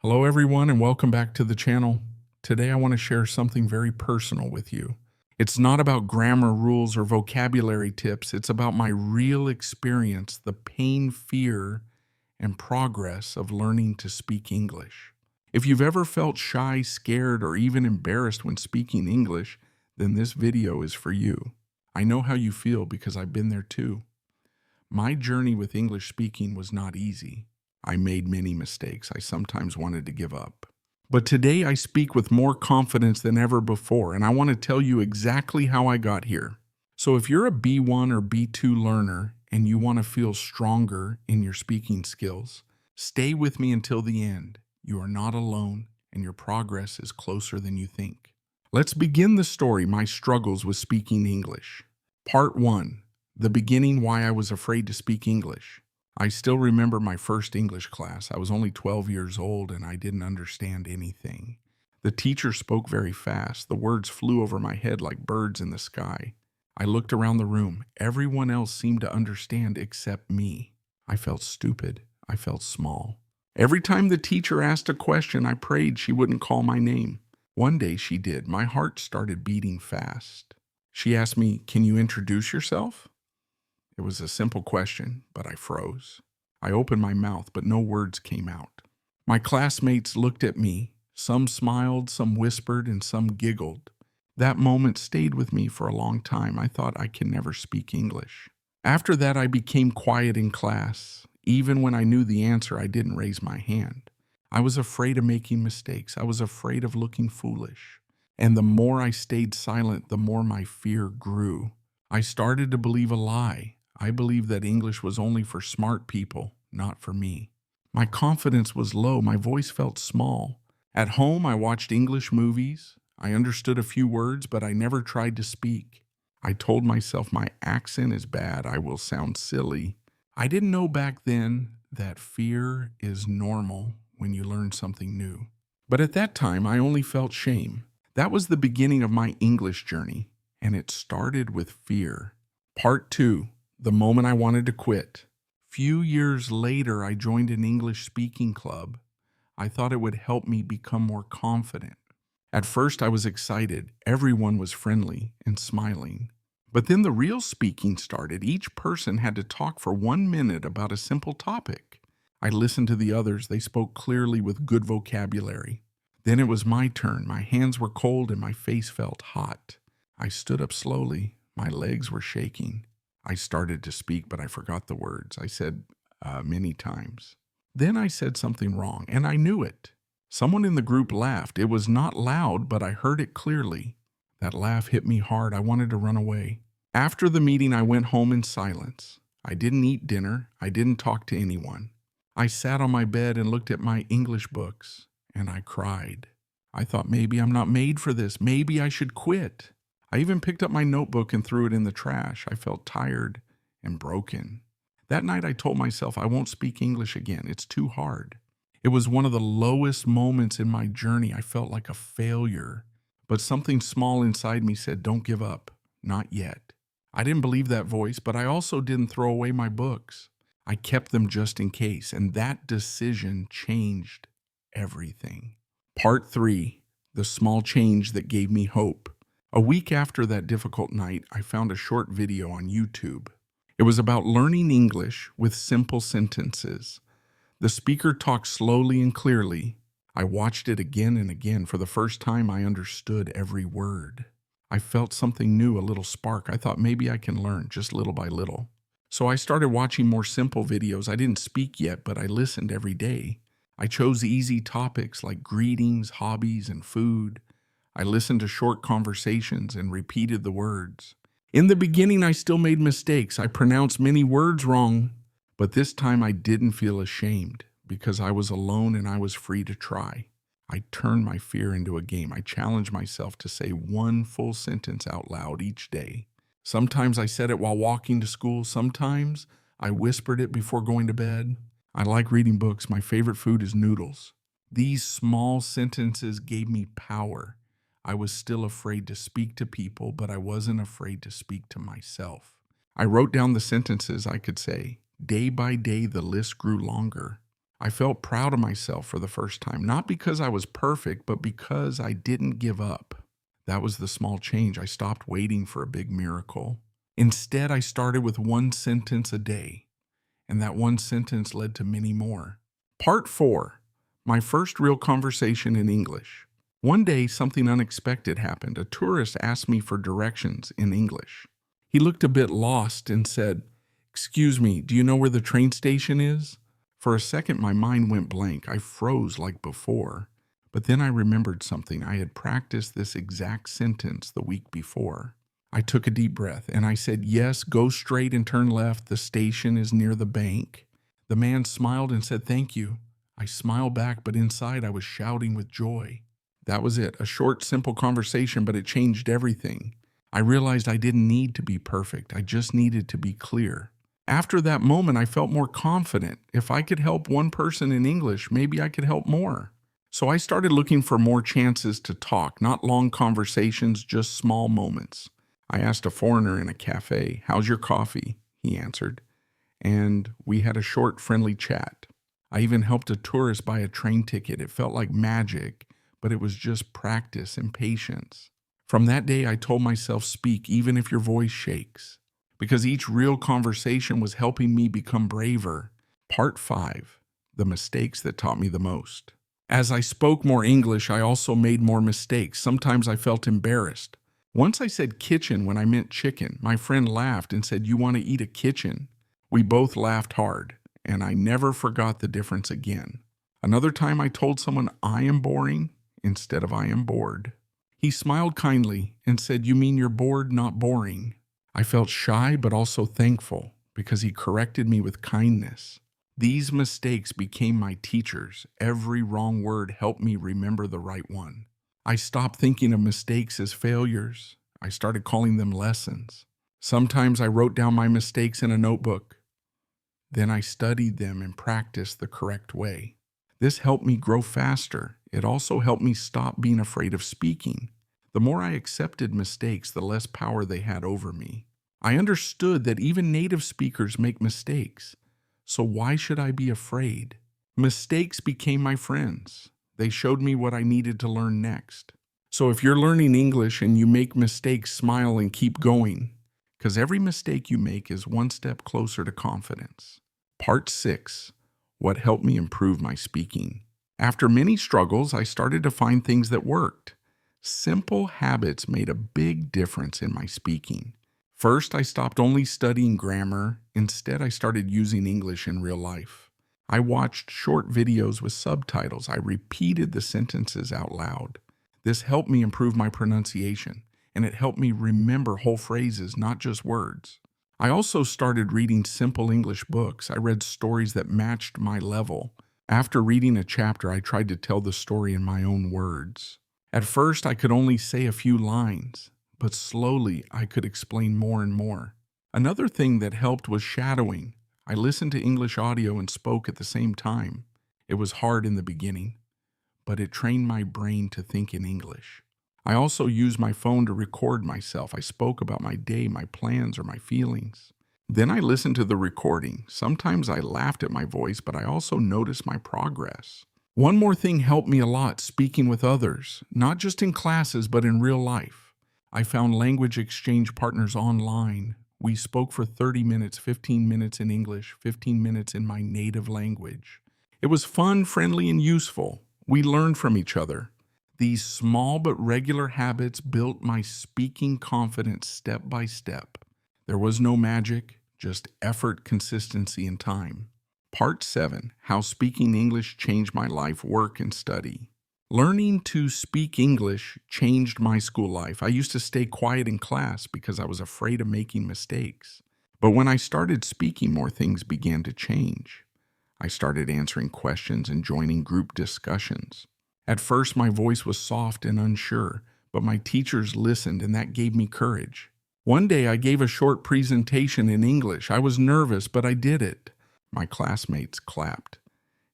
Hello everyone and welcome back to the channel. Today I want to share something very personal with you. It's not about grammar rules or vocabulary tips, it's about my real experience, the pain, fear, and progress of learning to speak English. If you've ever felt shy, scared, or even embarrassed when speaking English, then this video is for you. I know how you feel because I've been there too. My journey with English speaking was not easy. I made many mistakes. I sometimes wanted to give up. But today I speak with more confidence than ever before, and I want to tell you exactly how I got here. So if you're a B1 or B2 learner and you want to feel stronger in your speaking skills, stay with me until the end. You are not alone, and your progress is closer than you think. Let's begin the story, my struggles with speaking English. Part 1. The beginning why I was afraid to speak English. I still remember my first English class. I was only 12 years old and I didn't understand anything. The teacher spoke very fast. The words flew over my head like birds in the sky. I looked around the room. Everyone else seemed to understand except me. I felt stupid. I felt small. Every time the teacher asked a question, I prayed she wouldn't call my name. One day she did. My heart started beating fast. She asked me, "Can you introduce yourself?" It was a simple question, but I froze. I opened my mouth, but no words came out. My classmates looked at me. Some smiled, some whispered, and some giggled. That moment stayed with me for a long time. I thought I can never speak English. After that, I became quiet in class. Even when I knew the answer, I didn't raise my hand. I was afraid of making mistakes. I was afraid of looking foolish. And the more I stayed silent, the more my fear grew. I started to believe a lie. I believed that English was only for smart people, not for me. My confidence was low. My voice felt small. At home, I watched English movies. I understood a few words, but I never tried to speak. I told myself my accent is bad. I will sound silly. I didn't know back then that fear is normal when you learn something new. But at that time, I only felt shame. That was the beginning of my English journey, and it started with fear. Part 2. The moment I wanted to quit. Few years later, I joined an English speaking club. I thought it would help me become more confident. At first, I was excited. Everyone was friendly and smiling. But then the real speaking started. Each person had to talk for 1 minute about a simple topic. I listened to the others. They spoke clearly with good vocabulary. Then it was my turn. My hands were cold and my face felt hot. I stood up slowly. My legs were shaking. I started to speak, but I forgot the words. I said many times. Then I said something wrong, and I knew it. Someone in the group laughed. It was not loud, but I heard it clearly. That laugh hit me hard. I wanted to run away. After the meeting, I went home in silence. I didn't eat dinner. I didn't talk to anyone. I sat on my bed and looked at my English books, and I cried. I thought maybe I'm not made for this. Maybe I should quit. I even picked up my notebook and threw it in the trash. I felt tired and broken. That night I told myself I won't speak English again. It's too hard. It was one of the lowest moments in my journey. I felt like a failure. But something small inside me said, "Don't give up. Not yet." I didn't believe that voice, but I also didn't throw away my books. I kept them just in case, and that decision changed everything. Part 3. The small change that gave me hope. A week after that difficult night, I found a short video on YouTube. It was about learning English with simple sentences. The speaker talked slowly and clearly. I watched it again and again. For the first time, I understood every word. I felt something new, a little spark. I thought maybe I can learn just little by little. So I started watching more simple videos. I didn't speak yet, but I listened every day. I chose easy topics like greetings, hobbies, and food. I listened to short conversations and repeated the words. In the beginning, I still made mistakes. I pronounced many words wrong, but this time I didn't feel ashamed because I was alone and I was free to try. I turned my fear into a game. I challenged myself to say one full sentence out loud each day. Sometimes I said it while walking to school. Sometimes I whispered it before going to bed. I like reading books. My favorite food is noodles. These small sentences gave me power. I was still afraid to speak to people, but I wasn't afraid to speak to myself. I wrote down the sentences I could say. Day by day, the list grew longer. I felt proud of myself for the first time, not because I was perfect, but because I didn't give up. That was the small change. I stopped waiting for a big miracle. Instead, I started with one sentence a day, and that one sentence led to many more. Part 4, my first real conversation in English. One day, something unexpected happened. A tourist asked me for directions in English. He looked a bit lost and said, "Excuse me, do you know where the train station is?" For a second, my mind went blank. I froze like before. But then I remembered something. I had practiced this exact sentence the week before. I took a deep breath and I said, "Yes, go straight and turn left. The station is near the bank." The man smiled and said, "Thank you." I smiled back, but inside I was shouting with joy. That was it, a short, simple conversation, but it changed everything. I realized I didn't need to be perfect. I just needed to be clear. After that moment, I felt more confident. If I could help one person in English, maybe I could help more. So I started looking for more chances to talk, not long conversations, just small moments. I asked a foreigner in a cafe, "How's your coffee?" He answered, and we had a short, friendly chat. I even helped a tourist buy a train ticket. It felt like magic, but it was just practice and patience. From that day, I told myself, speak even if your voice shakes, because each real conversation was helping me become braver. Part 5, the mistakes that taught me the most. As I spoke more English, I also made more mistakes. Sometimes I felt embarrassed. Once I said kitchen when I meant chicken. My friend laughed and said, "You want to eat a kitchen?" We both laughed hard, and I never forgot the difference again. Another time I told someone I am boring instead of I am bored. He smiled kindly and said, "You mean you're bored, not boring." I felt shy but also thankful because he corrected me with kindness. These mistakes became my teachers. Every wrong word helped me remember the right one. I stopped thinking of mistakes as failures. I started calling them lessons. Sometimes I wrote down my mistakes in a notebook. Then I studied them and practiced the correct way. This helped me grow faster. It also helped me stop being afraid of speaking. The more I accepted mistakes, the less power they had over me. I understood that even native speakers make mistakes. So why should I be afraid? Mistakes became my friends. They showed me what I needed to learn next. So if you're learning English and you make mistakes, smile and keep going, because every mistake you make is one step closer to confidence. Part 6, what helped me improve my speaking. After many struggles, I started to find things that worked. Simple habits made a big difference in my speaking. First, I stopped only studying grammar. Instead, I started using English in real life. I watched short videos with subtitles. I repeated the sentences out loud. This helped me improve my pronunciation, and it helped me remember whole phrases, not just words. I also started reading simple English books. I read stories that matched my level. After reading a chapter, I tried to tell the story in my own words. At first, I could only say a few lines, but slowly I could explain more and more. Another thing that helped was shadowing. I listened to English audio and spoke at the same time. It was hard in the beginning, but it trained my brain to think in English. I also used my phone to record myself. I spoke about my day, my plans, or my feelings. Then I listened to the recording. Sometimes I laughed at my voice, but I also noticed my progress. One more thing helped me a lot, speaking with others, not just in classes, but in real life. I found language exchange partners online. We spoke for 30 minutes, 15 minutes in English, 15 minutes in my native language. It was fun, friendly, and useful. We learned from each other. These small but regular habits built my speaking confidence step by step. There was no magic, just effort, consistency, and time. Part 7, how speaking English changed my life, work, and study. Learning to speak English changed my school life. I used to stay quiet in class because I was afraid of making mistakes. But when I started speaking more, things began to change. I started answering questions and joining group discussions. At first, my voice was soft and unsure, but my teachers listened and that gave me courage. One day, I gave a short presentation in English. I was nervous, but I did it. My classmates clapped,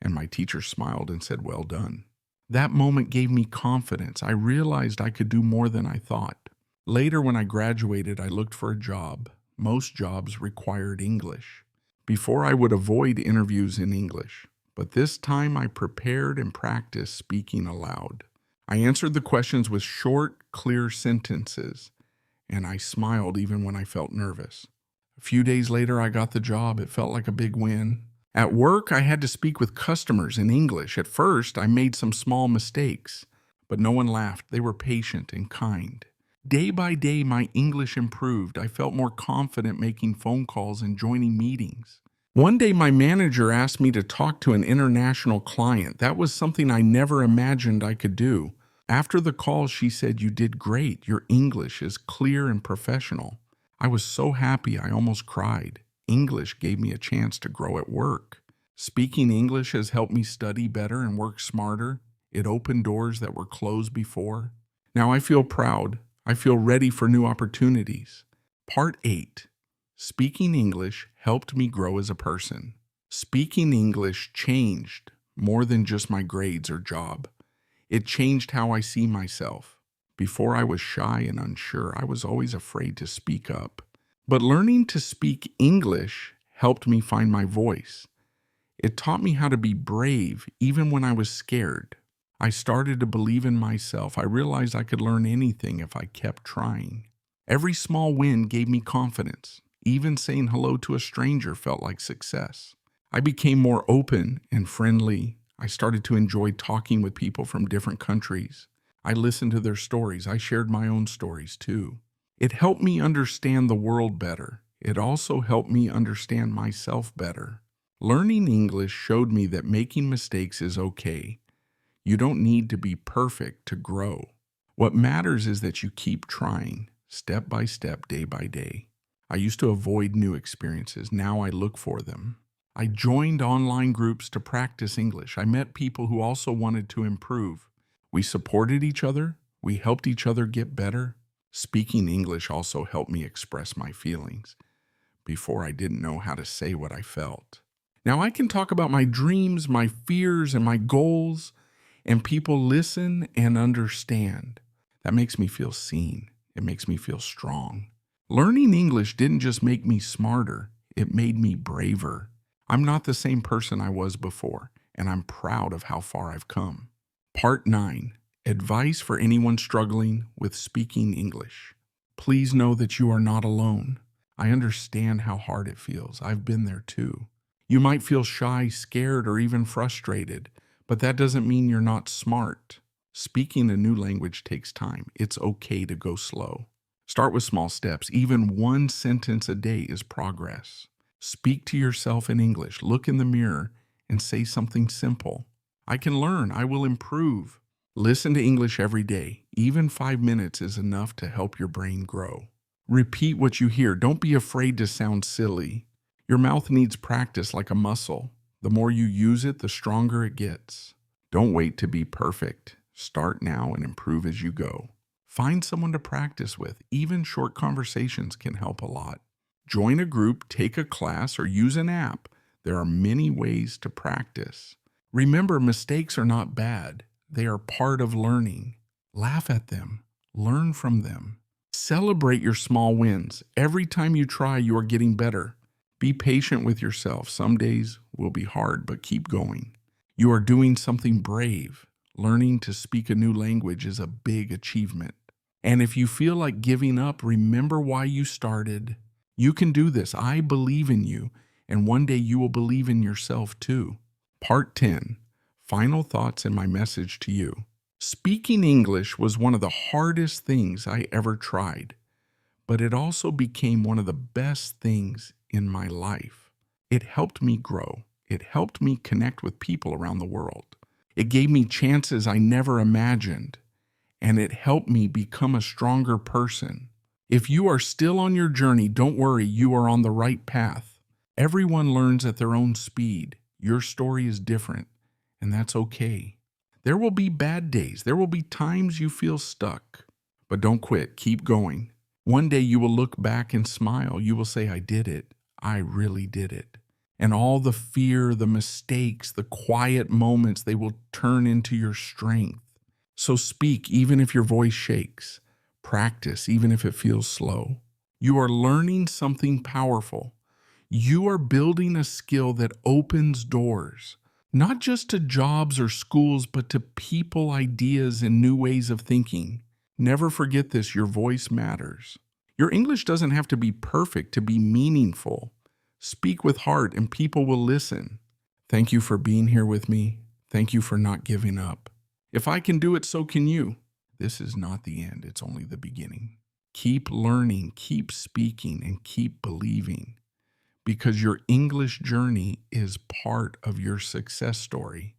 and my teacher smiled and said, "Well done." That moment gave me confidence. I realized I could do more than I thought. Later, when I graduated, I looked for a job. Most jobs required English. Before, I would avoid interviews in English, But this time I prepared and practiced speaking aloud. I answered the questions with short, clear sentences, and I smiled even when I felt nervous. A few days later, I got the job. It felt like a big win. At work, I had to speak with customers in English. At first, I made some small mistakes, but no one laughed. They were patient and kind. Day by day, my English improved. I felt more confident making phone calls and joining meetings. One day, my manager asked me to talk to an international client. That was something I never imagined I could do. After the call, she said, "You did great. Your English is clear and professional." I was so happy I almost cried. English gave me a chance to grow at work. Speaking English has helped me study better and work smarter. It opened doors that were closed before. Now I feel proud. I feel ready for new opportunities. Part 8. Speaking English helped me grow as a person. Speaking English changed more than just my grades or job. It changed how I see myself. Before I was shy and unsure, I was always afraid to speak up. But learning to speak English helped me find my voice. It taught me how to be brave even when I was scared. I started to believe in myself. I realized I could learn anything if I kept trying. Every small win gave me confidence. Even saying hello to a stranger felt like success. I became more open and friendly. I started to enjoy talking with people from different countries. I listened to their stories. I shared my own stories too. It helped me understand the world better. It also helped me understand myself better. Learning English showed me that making mistakes is okay. You don't need to be perfect to grow. What matters is that you keep trying, step by step, day by day. I used to avoid new experiences. Now I look for them. I joined online groups to practice English. I met people who also wanted to improve. We supported each other. We helped each other get better. Speaking English also helped me express my feelings. Before, I didn't know how to say what I felt. Now I can talk about my dreams, my fears, and my goals, and people listen and understand. That makes me feel seen. It makes me feel strong. Learning English didn't just make me smarter. It made me braver. I'm not the same person I was before, and I'm proud of how far I've come. Part 9. Advice for anyone struggling with speaking English. Please know that you are not alone. I understand how hard it feels. I've been there too. You might feel shy, scared, or even frustrated, but that doesn't mean you're not smart. Speaking a new language takes time. It's okay to go slow. Start with small steps. Even one sentence a day is progress. Speak to yourself in English. Look in the mirror and say something simple. I can learn. I will improve. Listen to English every day. Even 5 minutes is enough to help your brain grow. Repeat what you hear. Don't be afraid to sound silly. Your mouth needs practice like a muscle. The more you use it, the stronger it gets. Don't wait to be perfect. Start now and improve as you go. Find someone to practice with. Even short conversations can help a lot. Join a group, take a class, or use an app. There are many ways to practice. Remember, mistakes are not bad. They are part of learning. Laugh at them. Learn from them. Celebrate your small wins. Every time you try, you are getting better. Be patient with yourself. Some days will be hard, but keep going. You are doing something brave. Learning to speak a new language is a big achievement. And if you feel like giving up, remember why you started. You can do this. I believe in you, and one day you will believe in yourself too. Part 10. Final thoughts and my message to you. Speaking English was one of the hardest things I ever tried, but it also became one of the best things in my life. It helped me grow. It helped me connect with people around the world. It gave me chances I never imagined, and it helped me become a stronger person. If you are still on your journey, don't worry, you are on the right path. Everyone learns at their own speed. Your story is different, and that's okay. There will be bad days. There will be times you feel stuck, but don't quit. Keep going. One day you will look back and smile. You will say, I did it. I really did it. And all the fear, the mistakes, the quiet moments, they will turn into your strength. So speak even if your voice shakes. Practice even if it feels slow. You are learning something powerful. You are building a skill that opens doors. not just to jobs or schools, but to people, ideas, and new ways of thinking. Never forget this, your voice matters. Your English doesn't have to be perfect to be meaningful. Speak with heart and people will listen. Thank you for being here with me. Thank you for not giving up. If I can do it, so can you. This is not the end, it's only the beginning. Keep learning, keep speaking, and keep believing, because your English journey is part of your success story.